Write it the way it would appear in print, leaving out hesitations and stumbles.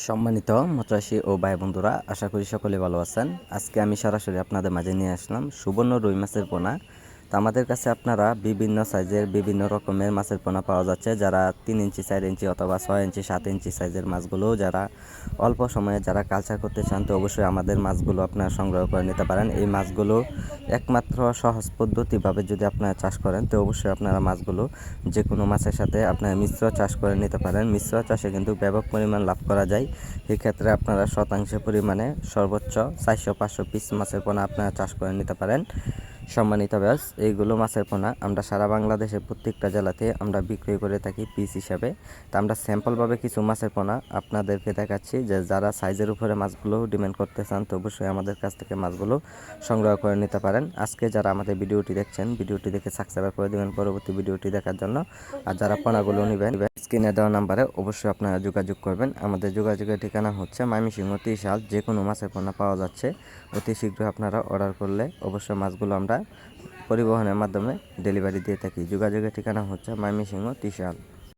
সম্মানিত মৎস্যচাষী ও ভাই বন্ধুরা, আশা করি সকলে ভালো আছেন। আজকে আমি সরাসরি আপনাদের মাঝে নিয়ে আসলাম সুবর্ণ রুই মাছের পোনা। তো আমাদের কাছে আপনারা বিভিন্ন সাইজের বিভিন্ন রকমের মাছের পোনা পাওয়া যাচ্ছে, যারা 3 ইঞ্চি 4 ইঞ্চি অথবা 6 ইঞ্চি 7 ইঞ্চি সাইজের মাছগুলো যারা অল্প সময়ে যারা কালচার করতে চান, তো অবশ্যই আমাদের মাছগুলো আপনারা সংগ্রহ করে নিতে পারেন। এই মাছগুলো একমাত্র সহজ পদ্ধতিভাবে যদি আপনারা চাষ করেন, তো অবশ্যই আপনারা মাছগুলো যে কোনো মাছের সাথে আপনারা মিশ্র চাষ করে নিতে পারেন। মিশ্র চাষে কিন্তু ব্যাপক পরিমাণ লাভ করা যায়। এক্ষেত্রে আপনারা শতাংশ পরিমাণে সর্বোচ্চ 400-500 পিস মাছের পোনা আপনারা চাষ করে নিতে পারেন। সম্মানিত ব্যাস, এইগুলো মাছের পোনা আমরা সারা বাংলাদেশের প্রত্যেকটা জেলাতে আমরা বিক্রি করে থাকি পিস হিসাবে। তো আমরা স্যাম্পলভাবে কিছু মাছের পোনা আপনাদেরকে দেখাচ্ছি, যে যারা সাইজের উপরে মাছগুলো ডিমান্ড করতে চান, তো অবশ্যই আমাদের কাছ থেকে মাছগুলো সংগ্রহ করে নিতে পারেন। আজকে যারা আমাদের ভিডিওটি দেখছেন, ভিডিওটি দেখে সাবস্ক্রাইব করে দেবেন পরবর্তী ভিডিওটি দেখার জন্য। আর যারা পোনাগুলো নেবেন, স্ক্রিনে দেওয়া নাম্বারে অবশ্যই আপনারা যোগাযোগ করবেন। আমাদের যোগাযোগের ঠিকানা হচ্ছে ময়মনসিংহ 30 যে কোনো মাছের পোনা পাওয়া যাচ্ছে। অতি শীঘ্রই আপনারা অর্ডার করলে অবশ্যই মাছগুলো আমরা পরিবহনের মাধ্যমে ডেলিভারি দিয়ে থাকি। যোগাযোগের ঠিকানা হচ্ছে ময়মনসিংহ 30।